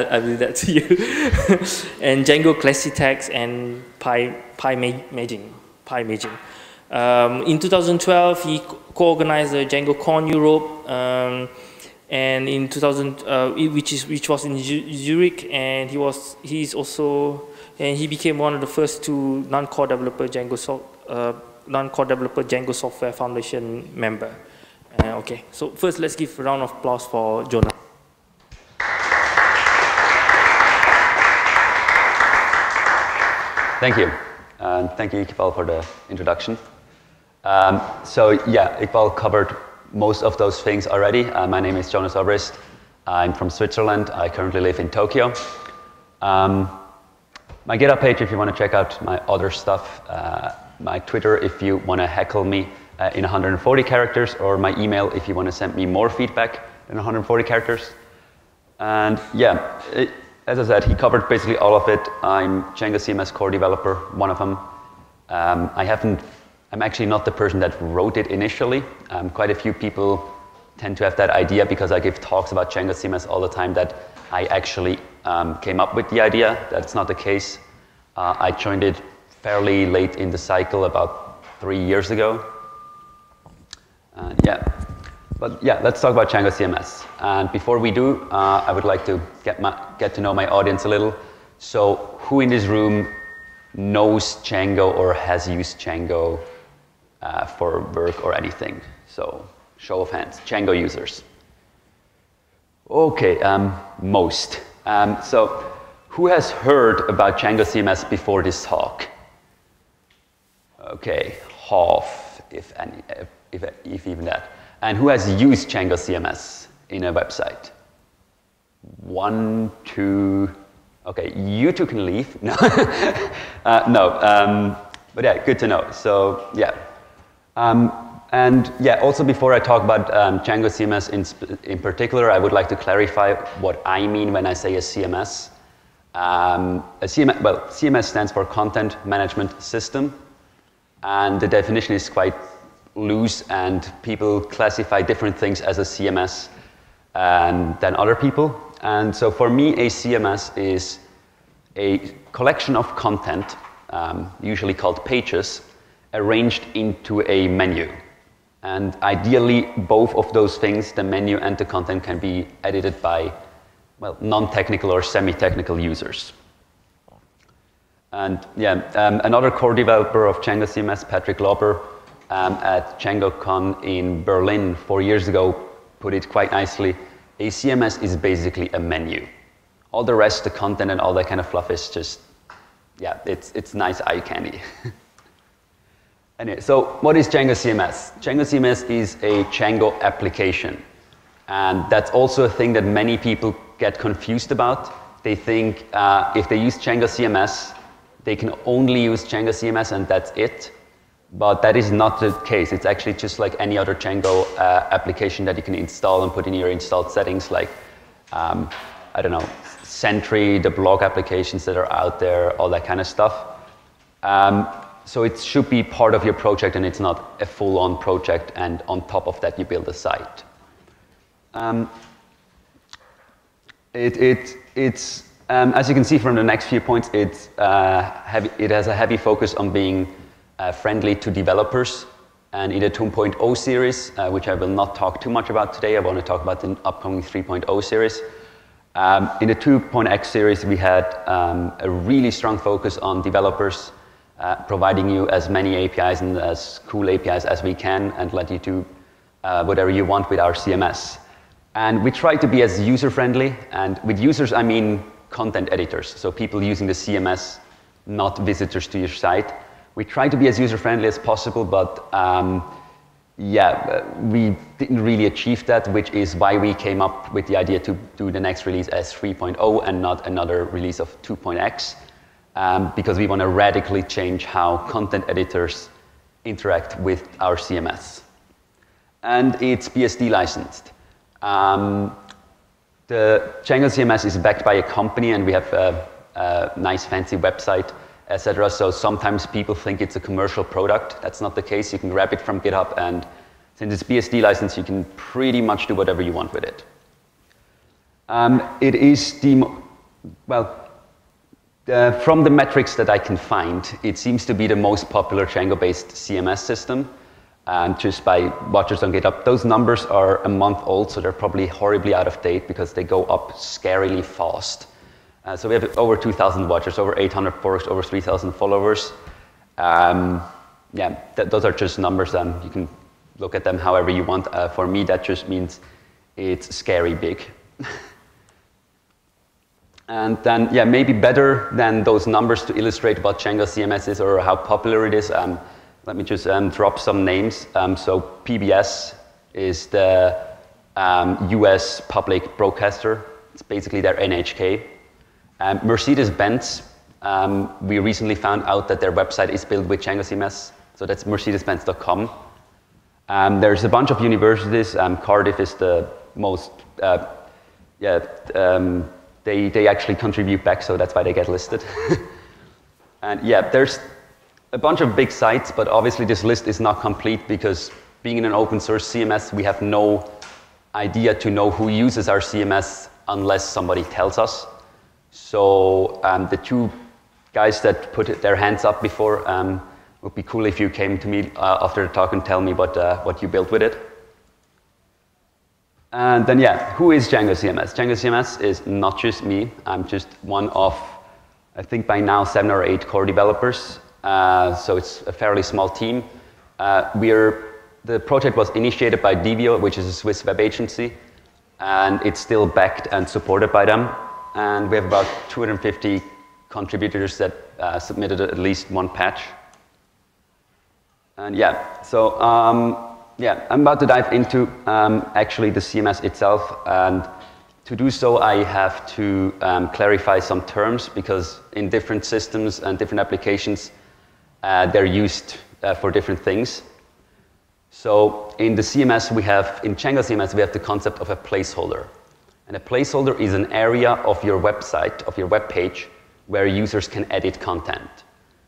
I'll do that to you. And Django ClassiText and PyMaging. In 2012, he co-organized the DjangoCon Europe, and in 2000, which was in Zurich, and he became one of the first two non-core developer Django Software Foundation member. Okay, so first let's give a round of applause for Jonah. Thank you. And thank you, Iqbal, for the introduction. So yeah, Iqbal covered most of those things already. My name is Jonas Obrist. I'm from Switzerland. I currently live in Tokyo. My GitHub page, if you want to check out my other stuff. My Twitter, if you want to heckle me in 140 characters, or my email, if you want to send me more feedback than 140 characters. And yeah, as I said, he covered basically all of it. I'm django-cms core developer, one of them. I'm actually not the person that wrote it initially. Quite a few people tend to have that idea because I give talks about django-cms all the time that I actually came up with the idea. That's not the case. I joined it fairly late in the cycle, about 3 years ago. Yeah. But yeah, let's talk about django-cms. And before we do, I would like to get to know my audience a little. So who in this room knows Django or has used Django for work or anything? So show of hands, Django users. Okay, most. So who has heard about django-cms before this talk? Okay, half, if any, if even that. And who has used django-cms in a website? 1, 2, okay, you two can leave. No, but yeah, good to know. So yeah. And yeah, also before I talk about django-cms in particular, I would like to clarify what I mean when I say a CMS. CMS stands for Content Management System, and the definition is quite loose, and people classify different things as a CMS than other people. And so for me, a CMS is a collection of content, usually called pages, arranged into a menu. And ideally, both of those things, the menu and the content, can be edited by, well, non-technical or semi-technical users. And yeah, another core developer of django-cms, Patrick Lauber, at DjangoCon in Berlin 4 years ago, put it quite nicely. A CMS is basically a menu. All the rest, the content and all that kind of fluff, is just, yeah, it's nice eye candy. Anyway, so what is django-cms? Django-cms is a Django application. And that's also a thing that many people get confused about. They think if they use django-cms, they can only use django-cms and that's it. But that is not the case. It's actually just like any other Django application that you can install and put in your installed settings, like, I don't know, Sentry, the blog applications that are out there, all that kind of stuff. So it should be part of your project, and it's not a full-on project, and on top of that you build a site. As you can see from the next few points, it has a heavy focus on being friendly to developers. And in the 2.0 series, which I will not talk too much about today, I want to talk about the upcoming 3.0 series. In the 2.x series, we had a really strong focus on developers, providing you as many APIs and as cool APIs as we can, and let you do whatever you want with our CMS. And we try to be as user-friendly, and with users I mean content editors, so people using the CMS, not visitors to your site. We try to be as user-friendly as possible, but yeah, we didn't really achieve that, which is why we came up with the idea to do the next release as 3.0 and not another release of 2.x, because we want to radically change how content editors interact with our CMS. And it's BSD licensed. The Django CMS is backed by a company, and we have a nice fancy website, etc. So sometimes people think it's a commercial product. That's not the case. You can grab it from GitHub, and since it's BSD license, you can pretty much do whatever you want with it. It is well, from the metrics that I can find, it seems to be the most popular Django-based CMS system. And just by watchers on GitHub, those numbers are a month old, so they're probably horribly out of date because they go up scarily fast. So we have over 2,000 watchers, over 800 forks, over 3,000 followers. Yeah, those are just numbers, and you can look at them however you want. For me, that just means it's scary big. And then, yeah, maybe better than those numbers to illustrate what Django CMS is or how popular it is. Let me just drop some names. So PBS is the US public broadcaster. It's basically their NHK. Mercedes-Benz, we recently found out that their website is built with Django CMS. So that's mercedes-benz.com. There's a bunch of universities. Cardiff is the most, they actually contribute back, so that's why they get listed. And yeah, there's a bunch of big sites, but obviously this list is not complete because being in an open source CMS, we have no idea to know who uses our CMS unless somebody tells us. So the two guys that put their hands up before, would be cool if you came to me after the talk and tell me what you built with it. And then, yeah, who is Django CMS? Django CMS is not just me. I'm just one of, I think by now, 7 or 8 core developers. So it's a fairly small team. The project was initiated by Devio, which is a Swiss web agency, and it's still backed and supported by them. And we have about 250 contributors that submitted at least one patch. And yeah, so yeah, I'm about to dive into actually the CMS itself, and to do so I have to clarify some terms because in different systems and different applications they're used for different things. So in the CMS in Django CMS we have the concept of a placeholder. And a placeholder is an area of your website, of your web page, where users can edit content.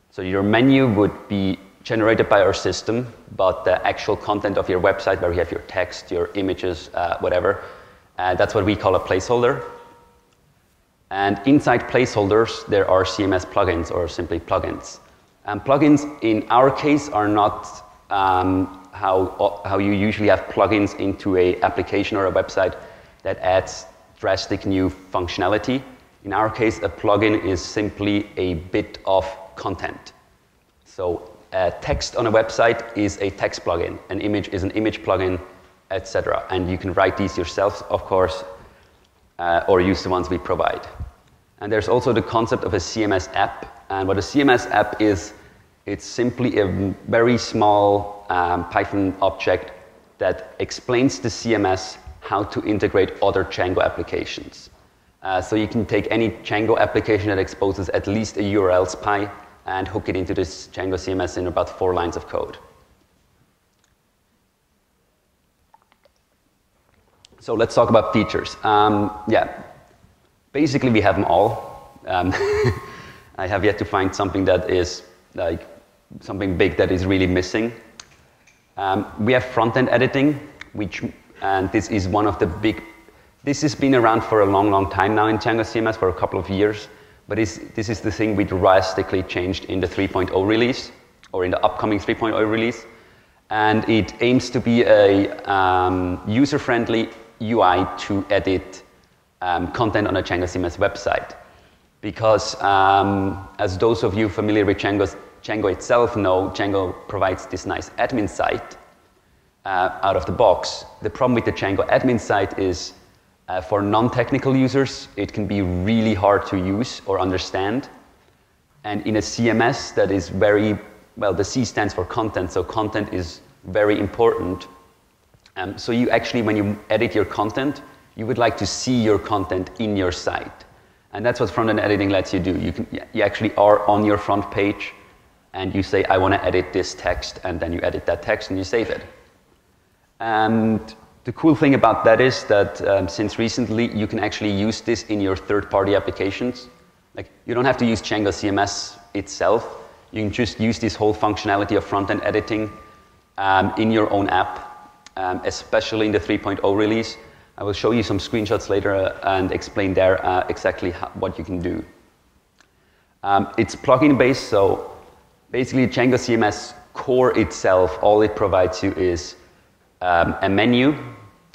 So your menu would be generated by our system, but the actual content of your website, where you have your text, your images, whatever, that's what we call a placeholder. And inside placeholders, there are CMS plugins, or simply plugins. And plugins, in our case, are not how you usually have plugins into an application or a website that adds drastic new functionality. In our case, a plugin is simply a bit of content. So text on a website is a text plugin, an image is an image plugin, etc. And you can write these yourself, of course, or use the ones we provide. And there's also the concept of a CMS app. And what a CMS app is, it's simply a very small Python object that explains the CMS how to integrate other Django applications. So you can take any Django application that exposes at least a URL spy and hook it into this Django CMS in about 4 lines of code. So let's talk about features. Yeah, basically we have them all. I have yet to find something that is like something big that is really missing. We have front-end editing, and this is one of the big. This has been around for a long, long time now in Django CMS, for a couple of years. But this is the thing we drastically changed in the 3.0 release, or in the upcoming 3.0 release. And it aims to be a user-friendly UI to edit content on a Django CMS website. Because as those of you familiar with Django itself know, Django provides this nice admin site out of the box. The problem with the Django admin site is for non-technical users, it can be really hard to use or understand. And in a CMS that is very, well, the C stands for content, so content is very important. So you actually, when you edit your content, you would like to see your content in your site. And that's what front-end editing lets you do. You actually are on your front page, and you say, I want to edit this text, and then you edit that text and you save it. And the cool thing about that is that since recently, you can actually use this in your third-party applications. Like, you don't have to use Django CMS itself. You can just use this whole functionality of front-end editing in your own app, especially in the 3.0 release. I will show you some screenshots later and explain there exactly what you can do. It's plugin based, so basically django-cms core itself, all it provides you is a menu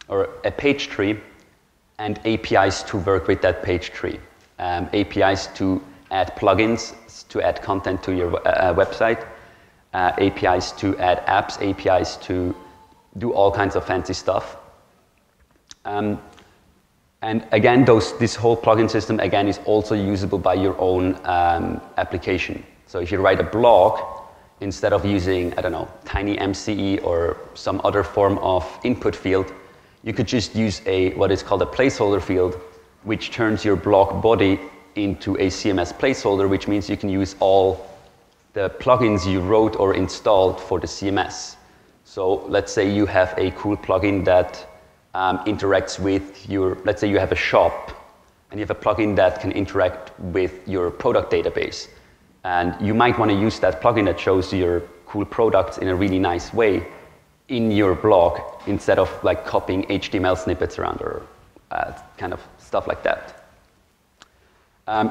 or a page tree and APIs to work with that page tree. APIs to add plugins, to add content to your website, APIs to add apps, APIs to do all kinds of fancy stuff. And again, this whole plugin system, again, is also usable by your own application. So if you write a blog, instead of using, I don't know, TinyMCE or some other form of input field, you could just use what is called a placeholder field, which turns your blog body into a CMS placeholder, which means you can use all the plugins you wrote or installed for the CMS. So let's say you have a cool plugin that interacts with let's say you have a shop and you have a plugin that can interact with your product database. And you might want to use that plugin that shows your cool products in a really nice way in your blog instead of like copying HTML snippets around or kind of stuff like that.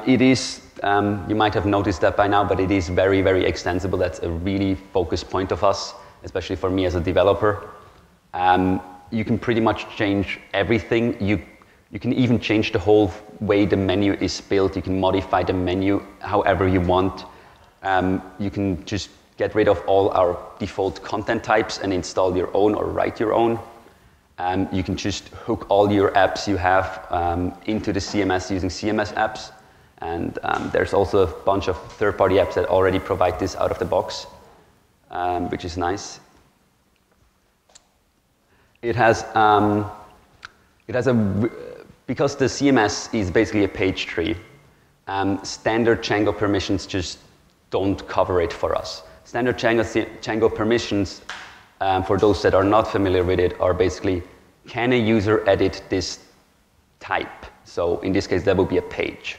It is, you might have noticed that by now, but it is very, very extensible. That's a really focus point of us, especially for me as a developer. You can pretty much change everything. You can even change the whole way the menu is built. You can modify the menu however you want. You can just get rid of all our default content types and install your own or write your own. You can just hook all your apps you have into the CMS using CMS apps. And there's also a bunch of third-party apps that already provide this out of the box, which is nice. It has because the CMS is basically a page tree, standard Django permissions just don't cover it for us. Standard Django permissions, for those that are not familiar with it, are basically, can a user edit this type? So in this case, that would be a page.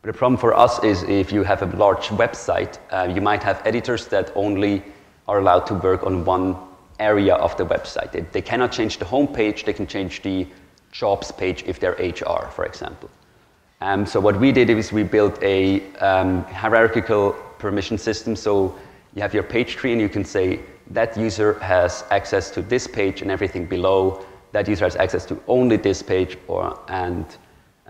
But the problem for us is if you have a large website, you might have editors that only are allowed to work on one area of the website. They cannot change the home page, they can change the jobs page if they're HR, for example. So what we did is we built a hierarchical permission system. So you have your page tree and you can say that user has access to this page and everything below. That user has access to only this page and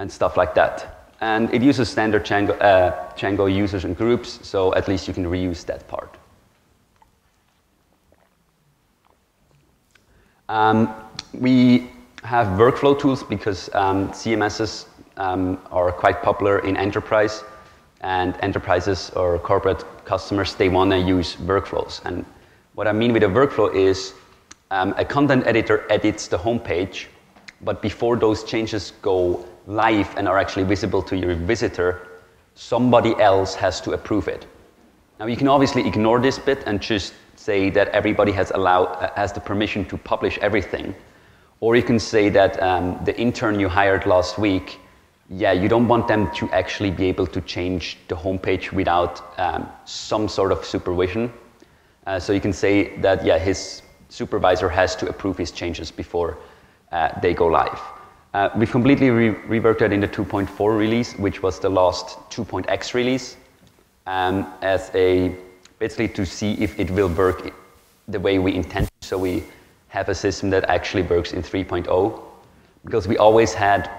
stuff like that. And it uses standard Django users and groups, so at least you can reuse that part. We have workflow tools because CMSs are quite popular in enterprise, and enterprises or corporate customers, they want to use workflows. And what I mean with a workflow is a content editor edits the home page, but before those changes go live and are actually visible to your visitor, somebody else has to approve it. Now you can obviously ignore this bit and just say that everybody has the permission to publish everything. Or you can say that the intern you hired last week, yeah, you don't want them to actually be able to change the homepage without some sort of supervision. So you can say that, yeah, his supervisor has to approve his changes before they go live. We've completely reworked that in the 2.4 release, which was the last 2.x release, as basically to see if it will work the way we intend. So we have a system that actually works in 3.0, because we always had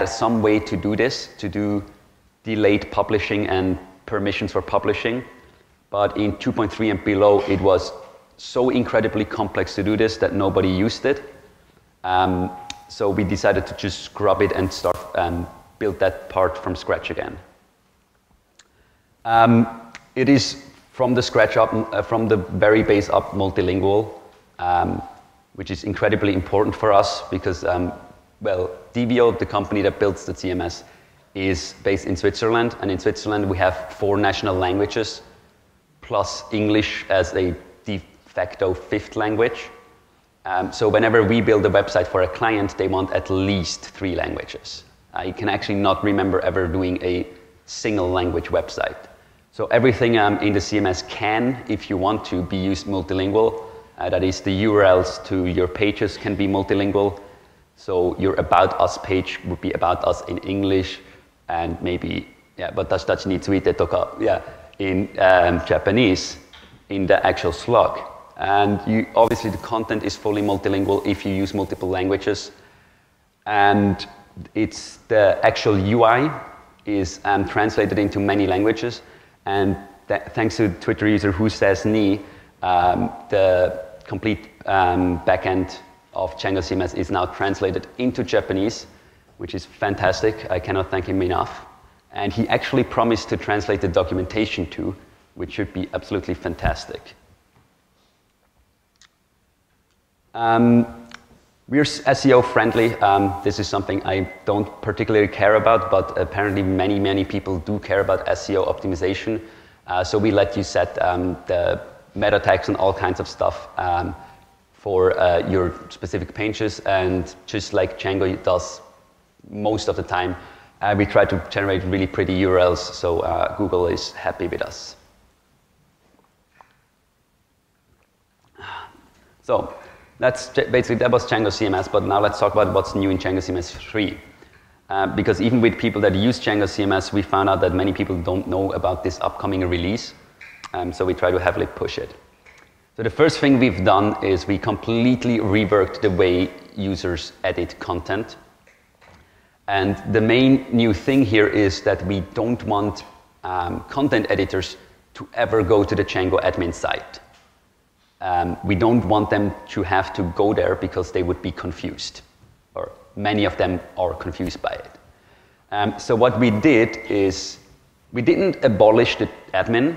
some way to do this, to do delayed publishing and permissions for publishing. But in 2.3 and below, it was so incredibly complex to do this that nobody used it. So we decided to just scrub it and start build that part from scratch again. It is from the scratch up, from the very base up, multilingual, which is incredibly important for us because, well, DVO, the company that builds the CMS, is based in Switzerland, and in Switzerland we have 4 national languages, plus English as a de facto 5th language. So whenever we build a website for a client, they want at least 3 languages. You can actually not remember ever doing a single language website. So everything in the CMS can, if you want to, be used multilingual. That is, the URLs to your pages can be multilingual. So your About Us page would be About Us in English, and maybe, yeah,私たちについてとか, yeah, in Japanese, in the actual slug. And obviously the content is fully multilingual if you use multiple languages. And it's the actual UI is translated into many languages. And thanks to Twitter user who says ni, the complete backend of django-cms is now translated into Japanese, which is fantastic. I cannot thank him enough. And he actually promised to translate the documentation too, which should be absolutely fantastic. We're SEO friendly. This is something I don't particularly care about, but apparently many people do care about SEO optimization. So we let you set the meta tags and all kinds of stuff for your specific pages, and just like Django does most of the time, we try to generate really pretty URLs, so Google is happy with us. So that was django-cms, but now let's talk about what's new in django-cms 3. Because even with people that use django-cms, we found out that many people don't know about this upcoming release, so we try to heavily push it. So the first thing we've done is we completely reworked the way users edit content. And the main new thing here is that we don't want content editors to ever go to the Django admin site. We don't want them to have to go there because they would be confused, or many of them are confused by it. So what we did is we didn't abolish the admin.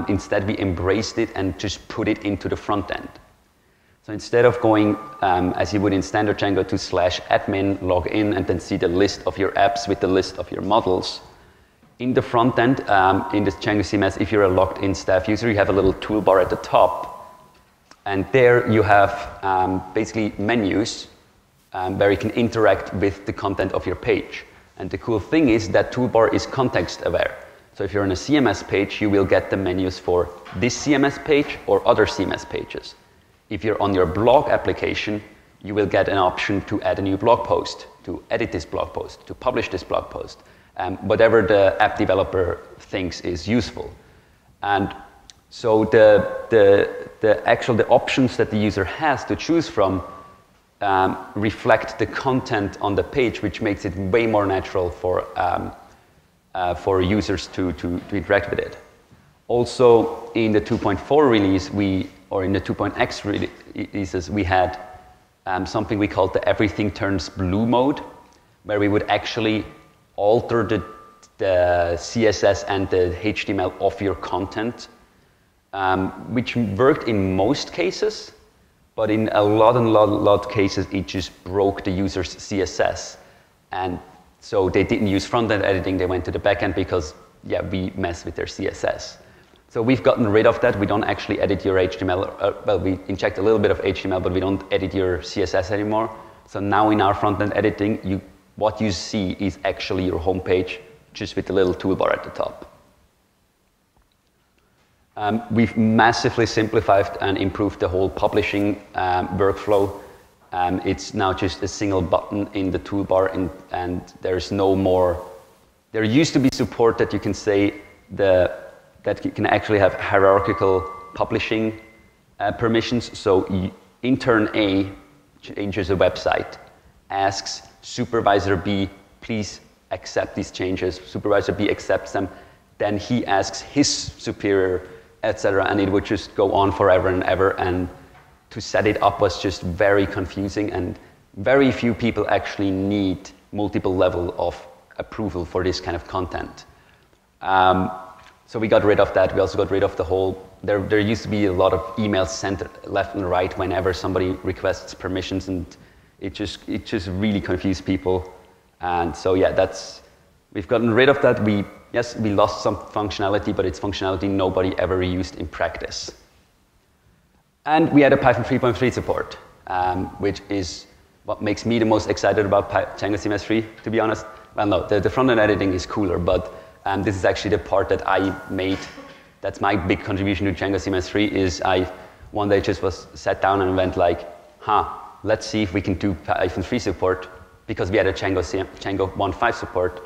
Instead, we embraced it and just put it into the front end. So instead of going, as you would in standard Django, to /admin, log in, and then see the list of your apps with the list of your models, in the front end, in this django-cms, if you're a logged in staff user, you have a little toolbar at the top. And there you have basically menus where you can interact with the content of your page. And the cool thing is that toolbar is context aware. So if you're on a CMS page, you will get the menus for this CMS page or other CMS pages. If you're on your blog application, you will get an option to add a new blog post, to edit this blog post, to publish this blog post, whatever the app developer thinks is useful. And so the options that the user has to choose from reflect the content on the page, which makes it way more natural for users to interact with it. Also, in the 2.4 release, or in the 2.x releases, we had something we called the everything turns blue mode, where we would actually alter the CSS and the HTML of your content, which worked in most cases, but in a lot of cases, it just broke the user's CSS. And so they didn't use front-end editing, they went to the back-end because, yeah, we mess with their CSS. So we've gotten rid of that. We don't actually edit your HTML. Well, we inject a little bit of HTML, but we don't edit your CSS anymore. So now in our front-end editing, what you see is actually your homepage, just with the little toolbar at the top. We've massively simplified and improved the whole publishing workflow. It's now just a single button in the toolbar, and there's no more. There used to be support that you can say that you can actually have hierarchical publishing permissions. So intern A changes a website, asks supervisor B, please accept these changes. Supervisor B accepts them. Then he asks his superior, etc. And it would just go on forever and ever. And to set it up was just very confusing, and very few people actually need multiple level of approval for this kind of content. So we got rid of that. We also got rid of the whole, there used to be a lot of emails sent left and right whenever somebody requests permissions, and it just really confused people. And so yeah, we've gotten rid of that. Yes, we lost some functionality, but it's functionality nobody ever used in practice. And we had a Python 3.3 support, which is what makes me the most excited about django-cms 3, to be honest. Well, no, the front-end editing is cooler, but this is actually the part that I made. That's my big contribution to django-cms 3, is I one day just sat down and went like, let's see if we can do Python 3 support, because we had a Django 1.5 support.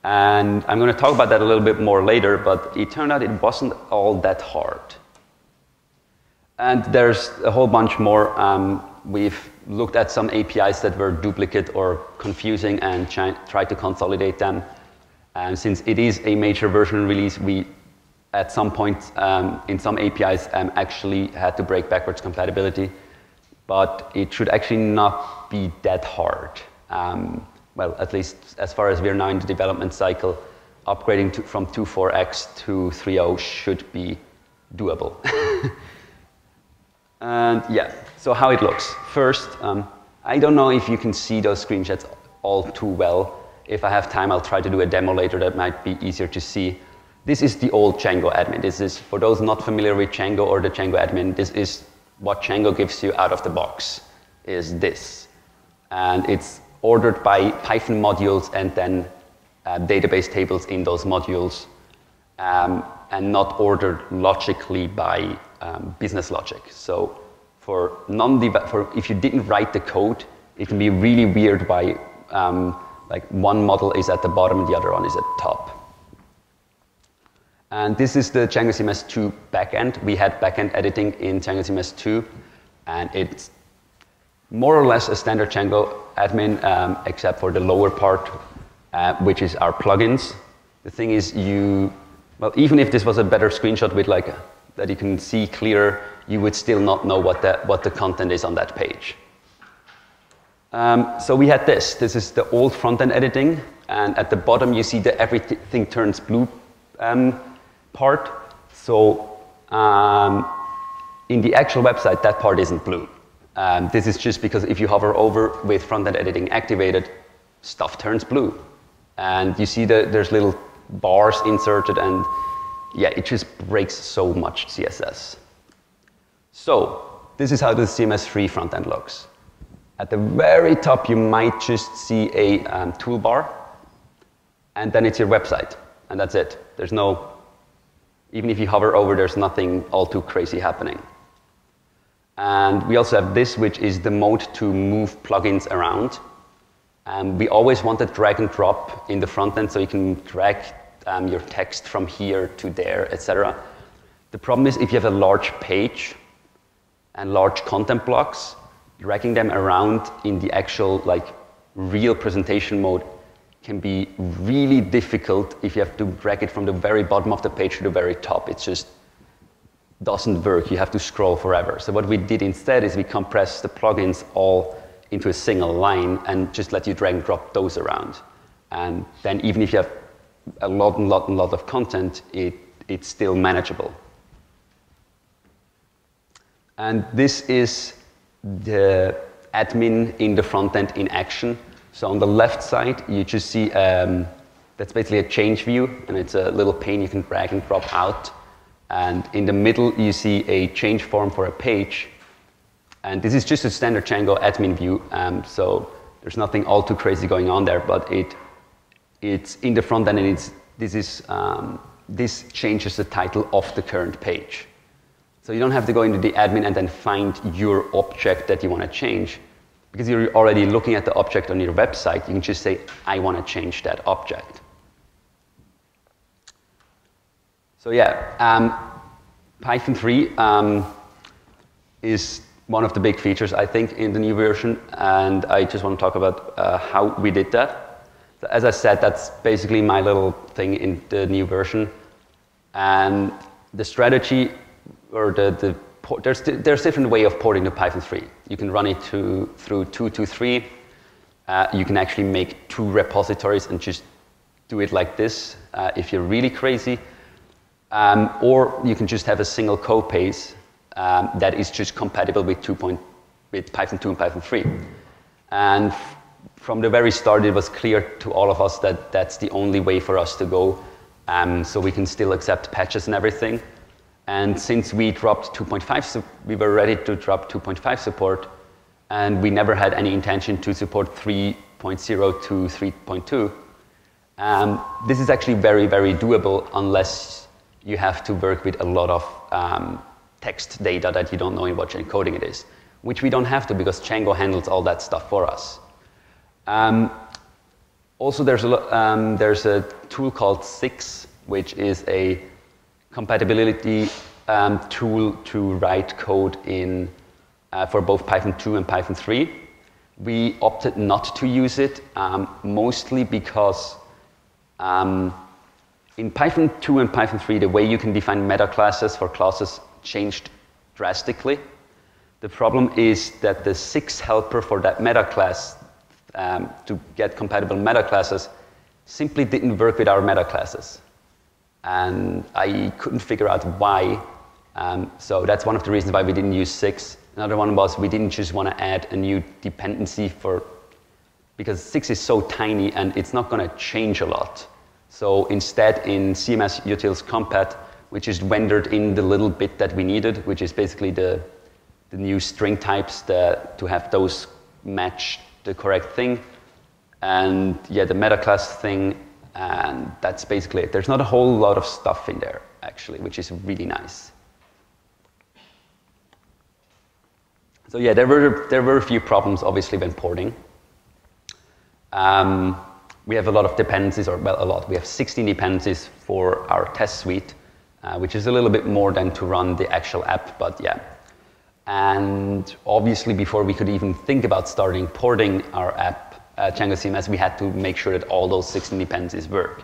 And I'm going to talk about that a little bit more later, but it turned out it wasn't all that hard. And there's a whole bunch more. We've looked at some APIs that were duplicate or confusing and tried to consolidate them. And since it is a major version release, we, at some point in some APIs, actually had to break backwards compatibility. But it should actually not be that hard. Well, at least as far as we're now in the development cycle, upgrading from 2.4x to 3.0 should be doable. And yeah, so how it looks. First, I don't know if you can see those screenshots all too well. If I have time, I'll try to do a demo later that might be easier to see. This is the old Django admin. This is, for those not familiar with Django or the Django admin, this is what Django gives you out of the box, is this. And it's ordered by Python modules and then database tables in those modules, and not ordered logically by business logic. So if you didn't write the code, it can be really weird why like one model is at the bottom and the other one is at the top. And this is the django-cms 2 backend. We had backend editing in django-cms 2, and it's more or less a standard Django admin, except for the lower part, which is our plugins. The thing is, well, even if this was a better screenshot with like that you can see clearer, you would still not know what the content is on that page. So we had this. This is the old front-end editing, and at the bottom you see the everything turns blue part. So in the actual website, that part isn't blue. This is just because if you hover over with front-end editing activated, stuff turns blue. And you see that there's little bars inserted, and yeah, it just breaks so much CSS. So this is how the CMS3 front-end looks. At the very top, you might just see a toolbar, and then it's your website, and that's it. There's no, even if you hover over, there's nothing all too crazy happening. And we also have this, which is the mode to move plugins around. We always wanted drag and drop in the front end, so you can drag your text from here to there, etc. The problem is if you have a large page and large content blocks, dragging them around in the actual real presentation mode can be really difficult if you have to drag it from the very bottom of the page to the very top. It just doesn't work. You have to scroll forever. So what we did instead is we compressed the plugins all into a single line and just let you drag and drop those around. And then even if you have a lot of content, it's still manageable. And this is the admin in the front end in action. So on the left side, you just see that's basically a change view, and it's a little pane you can drag and drop out. And in the middle, you see a change form for a page. And this is just a standard Django admin view, so there's nothing all too crazy going on there, but it's in the front end, and this changes the title of the current page. So you don't have to go into the admin and then find your object that you want to change. Because you're already looking at the object on your website, you can just say, I want to change that object. So yeah, Python 3 is one of the big features, I think, in the new version, and I just want to talk about how we did that. So as I said, that's basically my little thing in the new version. And the strategy, or there's different way of porting to Python 3. You can run it through 2.2.3. You can actually make 2 repositories and just do it like this if you're really crazy. Or you can just have a single code base that is just compatible with Python 2 and Python 3. And from the very start, it was clear to all of us that that's the only way for us to go, so we can still accept patches and everything. And since we dropped 2.5, we were ready to drop 2.5 support, and we never had any intention to support 3.0 to 3.2. This is actually very, very doable unless you have to work with a lot of text data that you don't know in what encoding it is. which we don't have to because Django handles all that stuff for us. Also, there's a tool called 6, which is a compatibility tool to write code in for both Python 2 and Python 3. We opted not to use it, mostly because in Python 2 and Python 3, the way you can define meta classes for classes changed drastically. The problem is that the 6 helper for that meta class to get compatible meta classes simply didn't work with our meta classes. And I couldn't figure out why. So that's one of the reasons why we didn't use 6. Another one was we didn't just want to add a new dependency because 6 is so tiny and it's not going to change a lot. So instead in CMS utils compat, we just rendered in the little bit that we needed, which is basically the new string types to have those match the correct thing. And yeah, the meta class thing, and that's basically it. There's not a whole lot of stuff in there, actually, which is really nice. So yeah, there were a few problems, obviously, when porting. We have a lot of dependencies, or well, a lot. We have 16 dependencies for our test suite, which is a little bit more than to run the actual app, but yeah. And obviously, before we could even think about starting porting our app, django-cms, we had to make sure that all those 16 dependencies work.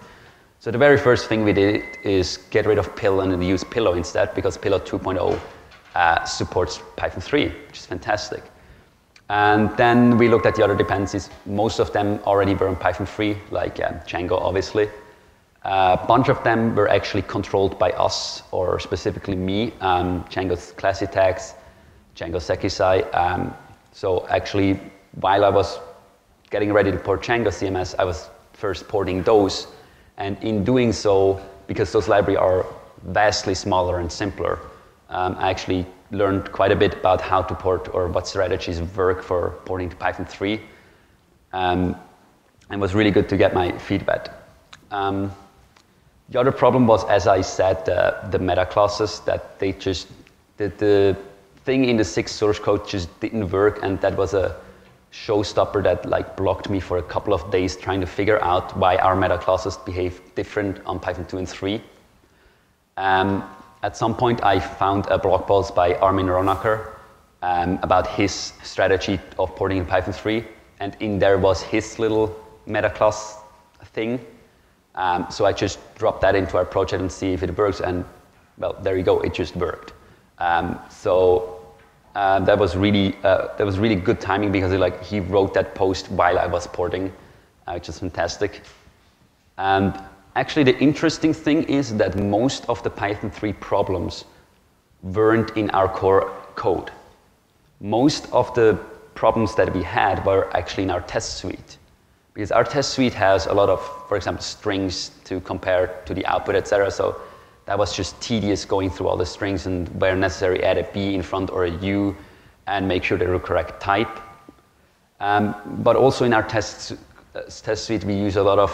So the very first thing we did is get rid of pill and use Pillow instead, because Pillow 2.0 supports Python 3, which is fantastic. And then we looked at the other dependencies. Most of them already were in Python 3, like Django, obviously. A bunch of them were actually controlled by us, or specifically me, Django's classy tags, Django Sekisai. So actually, while I was getting ready to port Django CMS, I was first porting those. And in doing so, because those libraries are vastly smaller and simpler, I actually learned quite a bit about how to port or what strategies work for porting to Python 3. And it was really good to get my feedback. The other problem was, as I said, the meta classes, that they just, the thing in the 6 source code just didn't work, and that was a showstopper that like blocked me for a couple of days trying to figure out why our meta classes behave different on Python 2 and 3. At some point, I found a blog post by Armin Ronacher about his strategy of porting in Python 3, and in there was his little meta class thing. So I just dropped that into our project and see if it works, and well, there you go, it just worked. That was really good timing, because he wrote that post while I was porting, which is fantastic. And actually, the interesting thing is that most of the Python 3 problems weren't in our core code. Most of the problems that we had were actually in our test suite. Because our test suite has a lot of, for example, strings to compare to the output, etc. So that was just tedious going through all the strings, and where necessary, add a B in front or a U and make sure they're the correct type. But also in our test suite, we use a lot of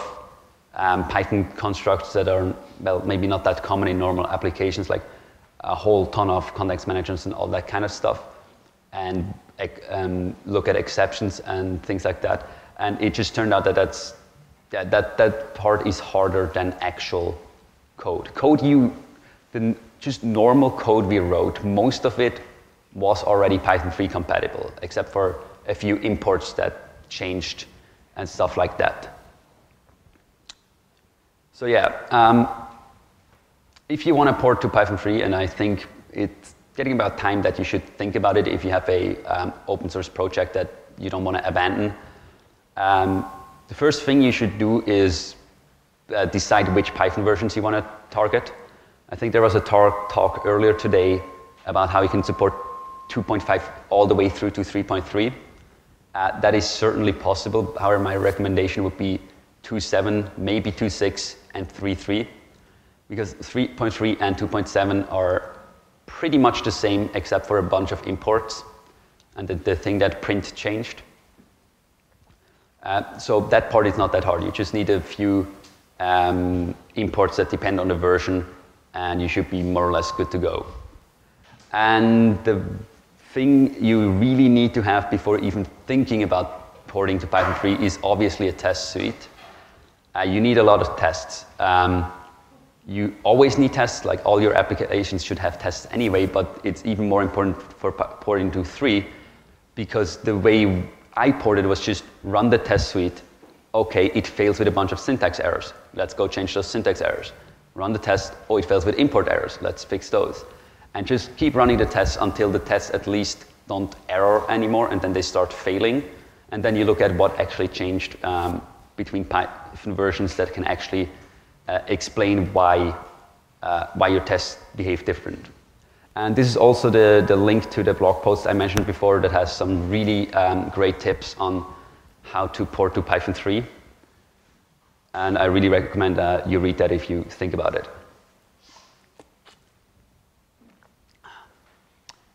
Python constructs that are, well, maybe not that common in normal applications, like a whole ton of context managers and all that kind of stuff, and look at exceptions and things like that. And it just turned out that that part is harder than actual code. Just normal code we wrote, most of it was already Python 3 compatible, except for a few imports that changed and stuff like that. So yeah, if you want to port to Python 3, and I think it's getting about time that you should think about it if you have a open source project that you don't want to abandon. The first thing you should do is decide which Python versions you want to target. I think there was a talk earlier today about how you can support 2.5 all the way through to 3.3. That is certainly possible. However, my recommendation would be 2.7, maybe 2.6, and 3.3, because 3.3 and 2.7 are pretty much the same except for a bunch of imports and the thing that print changed. So that part is not that hard. You just need a few imports that depend on the version, and you should be more or less good to go. And the thing you really need to have before even thinking about porting to Python 3 is obviously a test suite. You need a lot of tests. You always need tests, like all your applications should have tests anyway, but it's even more important for porting to 3 because the way I ported was just run the test suite. Okay, it fails with a bunch of syntax errors. Let's go change those syntax errors. Run the test. Oh, it fails with import errors. Let's fix those. And just keep running the tests until the tests at least don't error anymore, and then they start failing. And then you look at what actually changed between Python versions that can actually explain why your tests behave different. And this is also the link to the blog post I mentioned before that has some really great tips on how to port to Python 3. And I really recommend you read that if you think about it.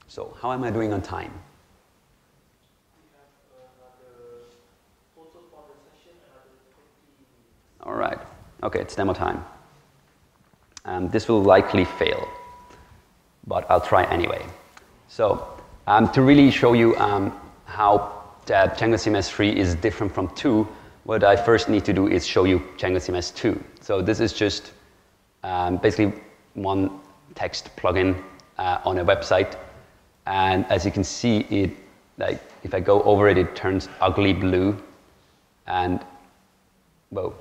So, how am I doing on time? All right. Okay, it's demo time. This will likely fail, but I'll try anyway. So, to really show you how django-cms 3 is different from 2, what I first need to do is show you django-cms 2. So this is just basically one text plugin on a website. And as you can see, like if I go over it, it turns ugly blue. And well,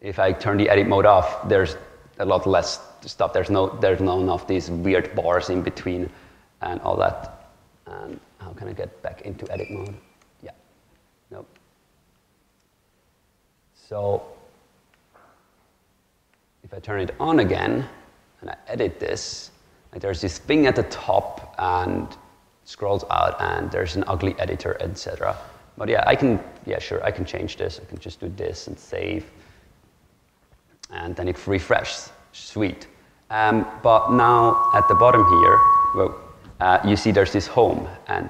if I turn the edit mode off, there's a lot less stuff. There's none of these weird bars in between and all that. And how can I get back into edit mode? Yeah, nope. So if I turn it on again and I edit this, like there's this thing at the top and scrolls out and there's an ugly editor, etc. But yeah, sure, I can change this. I can just do this and save. And then it refreshes. Sweet. But now at the bottom here, well, you see there's this home, and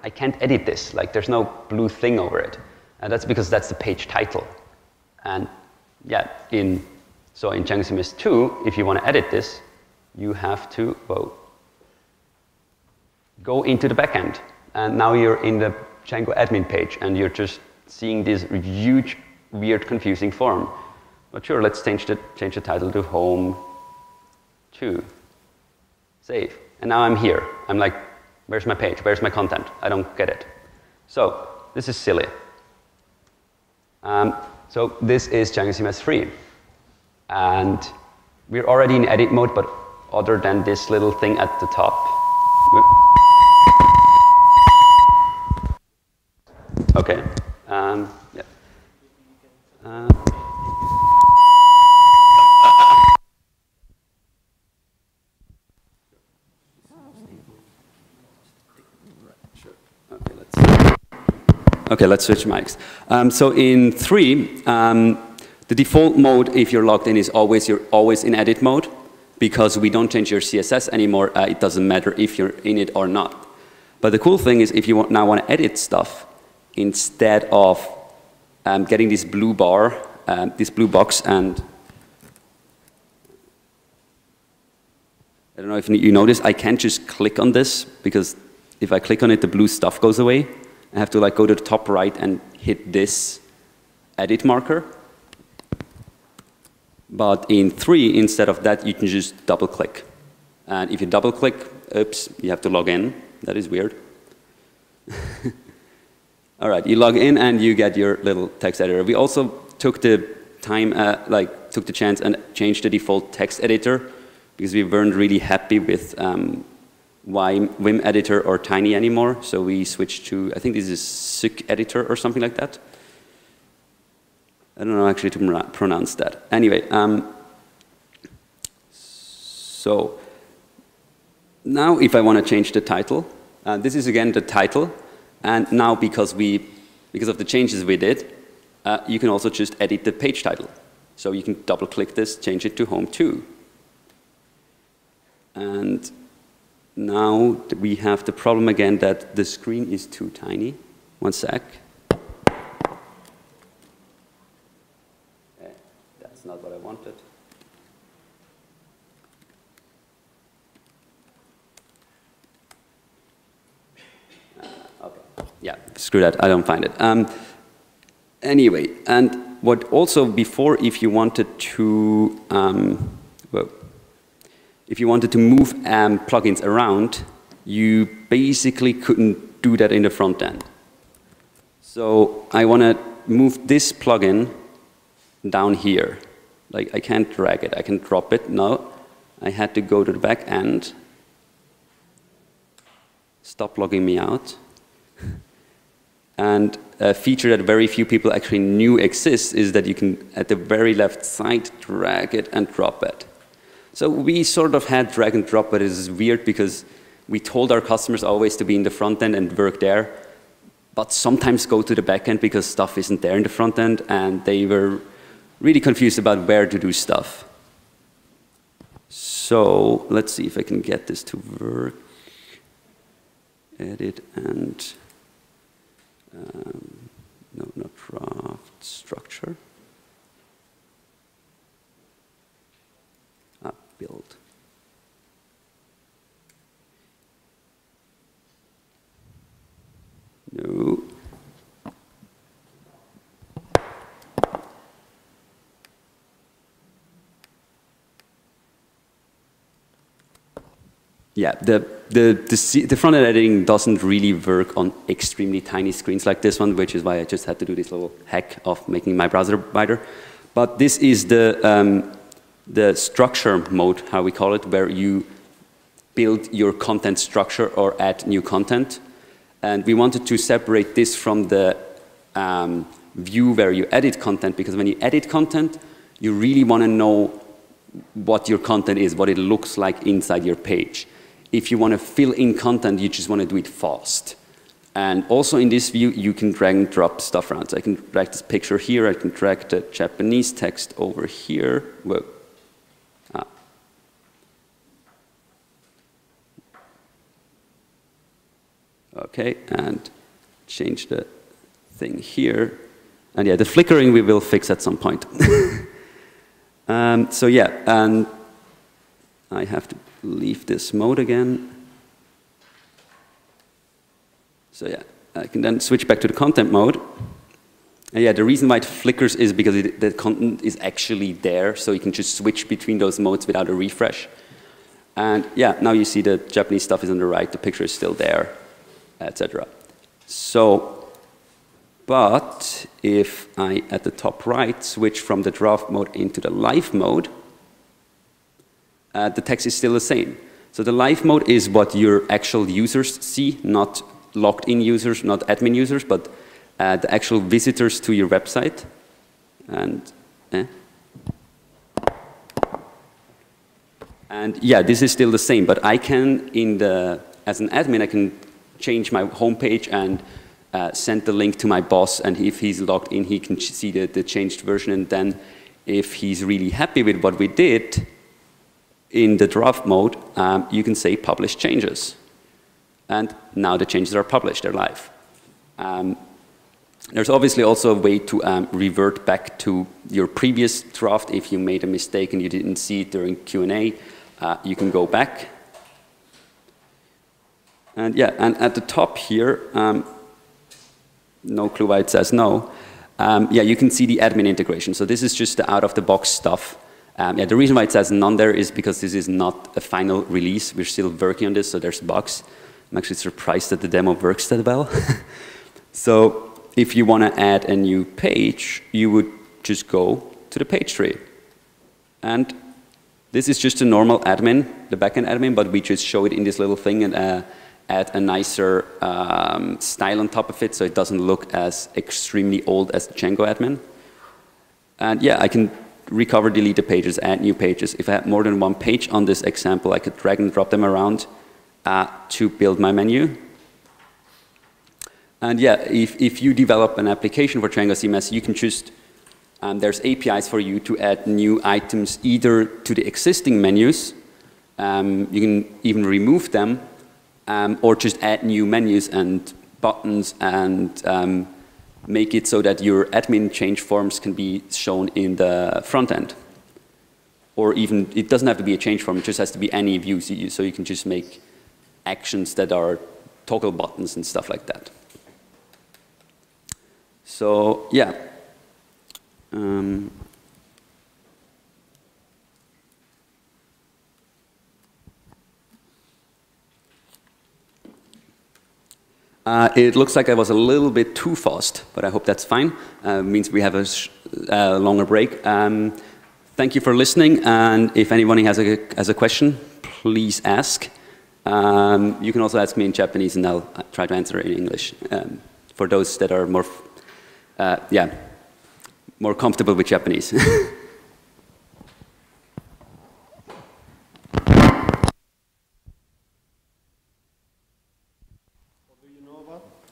I can't edit this. Like there's no blue thing over it, and that's because that's the page title. And yeah, in django-cms 2, if you want to edit this, you have to go into the backend, and now you're in the Django admin page, and you're just seeing this huge, weird, confusing form. But sure, let's change the title to home 2. Save. And now I'm here. I'm like, where's my page? Where's my content? I don't get it. So this is silly. So this is django-cms 3. And we're already in edit mode, but other than this little thing at the top. Okay. Yeah. Okay, let's switch mics. So in 3, the default mode, if you're logged in, is you're always in edit mode, because we don't change your CSS anymore. It doesn't matter if you're in it or not. But the cool thing is, if you now want to edit stuff, instead of getting this blue bar, this blue box, and I don't know if you notice, I can't just click on this, because if I click on it, the blue stuff goes away. I have to like go to the top right and hit this edit marker. But in 3, instead of that, you can just double click. And if you double click, oops, you have to log in. That is weird. All right, you log in and you get your little text editor. We also took the time, took the chance and changed the default text editor, because we weren't really happy with Vim editor or Tiny anymore. So we switched to, I think this is Sick editor or something like that. I don't know actually to pronounce that. Anyway, so now if I want to change the title, this is again the title. And now because of the changes we did, you can also just edit the page title. So you can double click this, change it to home 2. And now we have the problem again that the screen is too tiny. One sec. That's not what I wanted. screw that, I don't find it. Anyway, and what also before, if you wanted to, well, if you wanted to move plugins around, you basically couldn't do that in the front end. So I want to move this plugin down here. Like I can't drag it, I can drop it. No, I had to go to the back end. Stop logging me out. And a feature that very few people actually knew exists is that you can, at the very left side, drag it and drop it. So we sort of had drag and drop, but it is weird because we told our customers always to be in the front end and work there, but sometimes go to the back end because stuff isn't there in the front end, and they were really confused about where to do stuff. So let's see if I can get this to work. Edit and, no, not draft, structure. Build. No. Yeah, the front-end editing doesn't really work on extremely tiny screens like this one, which is why I just had to do this little hack of making my browser wider. But this is the structure mode, how we call it, where you build your content structure or add new content. And we wanted to separate this from the view where you edit content, because when you edit content, you really want to know what your content is, what it looks like inside your page. If you want to fill in content, you just want to do it fast. And also in this view, you can drag and drop stuff around. So I can drag this picture here, I can drag the Japanese text over here. Well, okay, and change the thing here. And yeah, the flickering we will fix at some point. So yeah, and I have to leave this mode again. So yeah, I can then switch back to the content mode. And yeah, the reason why it flickers is because the content is actually there, so you can just switch between those modes without a refresh. And yeah, now you see the Japanese stuff is on the right, the picture is still there, etc. So, but if I, at the top right, switch from the draft mode into the live mode, the text is still the same. So the live mode is what your actual users see, not logged in users, not admin users, but the actual visitors to your website. And yeah, this is still the same, but I can, as an admin, I can change my homepage and send the link to my boss, and if he's logged in, he can see the changed version, and then if he's really happy with what we did in the draft mode, you can say publish changes. And now the changes are published, they're live. There's obviously also a way to revert back to your previous draft. If you made a mistake and you didn't see it during Q&A, you can go back. And yeah, and at the top here, no clue why it says no. Yeah, you can see the admin integration. So this is just the out-of-the-box stuff. Yeah, the reason why it says none there is because this is not a final release. We're still working on this, so there's bugs. I'm actually surprised that the demo works that well. So if you want to add a new page, you would just go to the page tree. And this is just a normal admin, the backend admin, but we just show it in this little thing and add a nicer style on top of it so it doesn't look as extremely old as the Django admin. And yeah, I can recover, delete the pages, add new pages. If I had more than one page on this example, I could drag and drop them around to build my menu. And yeah, if you develop an application for django-cms, you can just, there's APIs for you to add new items either to the existing menus, you can even remove them, or just add new menus and buttons and make it so that your admin change forms can be shown in the front end. Or even, it doesn't have to be a change form, it just has to be any views you use, so you can just make actions that are toggle buttons and stuff like that. So yeah. It looks like I was a little bit too fast, but I hope that's fine. Means we have a longer break. Thank you for listening, and if anyone has a question, please ask. You can also ask me in Japanese, and I'll try to answer it in English. For those that are more, more comfortable with Japanese.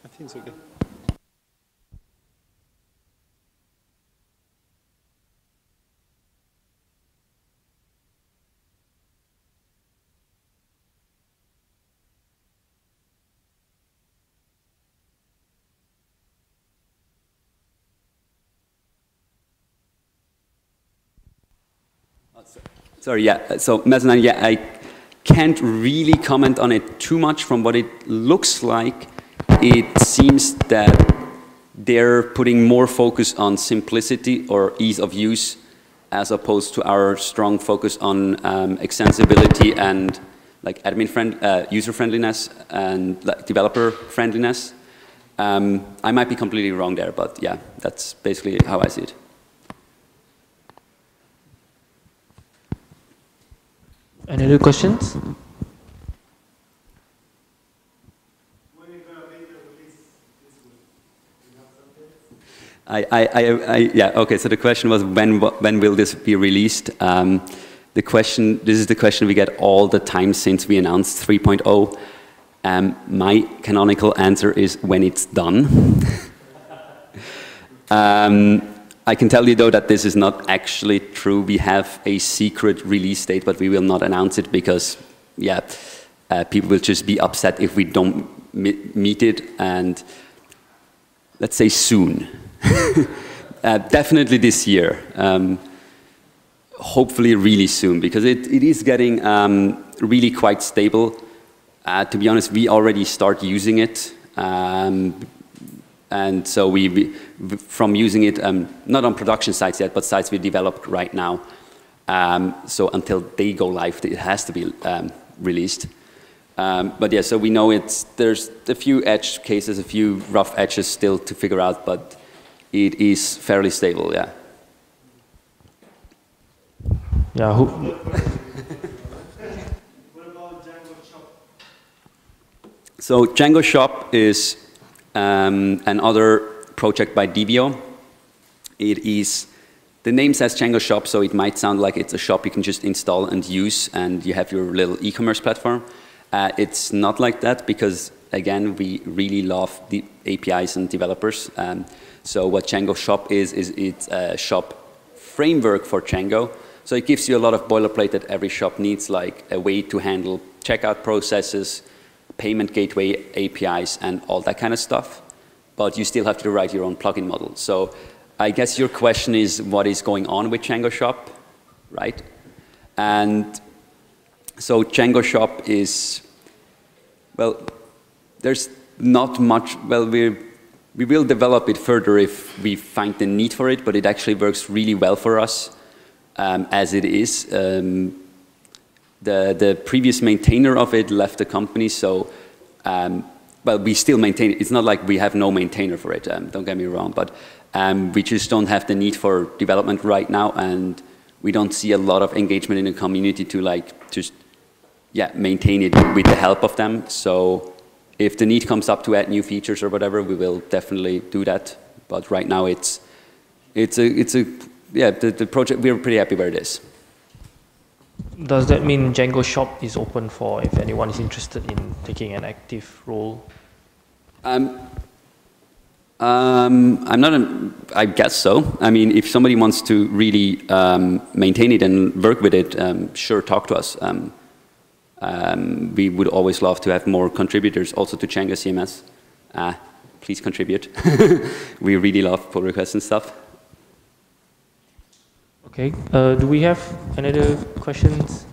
I think it's okay. Sorry, yeah. So Mezzanine, yeah, I can't really comment on it too much. From what it looks like, it seems that they're putting more focus on simplicity or ease of use, as opposed to our strong focus on extensibility and like user friendliness and like, developer friendliness. I might be completely wrong there, but yeah, that's basically how I see it. Any other questions? Yeah, okay, so the question was when will this be released? This is the question we get all the time since we announced 3.0. My canonical answer is when it's done. I can tell you though that this is not actually true. We have a secret release date, but we will not announce it because, yeah, people will just be upset if we don't meet it, and let's say soon. Definitely this year. Hopefully really soon, because it is getting really quite stable. To be honest, we already start using it. And so from using it, not on production sites yet, but sites we developed right now. So until they go live, it has to be released. But yeah, so we know there's a few edge cases, a few rough edges still to figure out, but it is fairly stable, yeah. Yeah, What about Django Shop? So Django Shop is another project by Devio. It is, the name says Django Shop, so it might sound like it's a shop you can just install and use, and you have your little e-commerce platform. It's not like that, because again, we really love the APIs and developers. So what Django Shop is it's a shop framework for Django. So it gives you a lot of boilerplate that every shop needs, like a way to handle checkout processes, payment gateway APIs, and all that kind of stuff. But you still have to write your own plugin model. So I guess your question is what is going on with Django Shop, right? And so Django Shop is, well, there's not much, well, we will develop it further if we find the need for it, but it actually works really well for us as it is. The previous maintainer of it left the company, so, well, we still maintain it. It's not like we have no maintainer for it, don't get me wrong, but we just don't have the need for development right now, and we don't see a lot of engagement in the community to like just, yeah, maintain it with the help of them. So if the need comes up to add new features or whatever, we will definitely do that. But right now the project, we're pretty happy where it is. Does that mean Django Shop is open for if anyone is interested in taking an active role? I guess so. I mean, if somebody wants to really maintain it and work with it, sure, talk to us. We would always love to have more contributors also to django-cms. Please contribute. We really love pull requests and stuff. Okay, do we have any other questions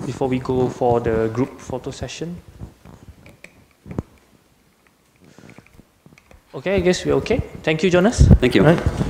before we go for the group photo session? Okay, I guess we're okay. Thank you, Jonas. Thank you. All right.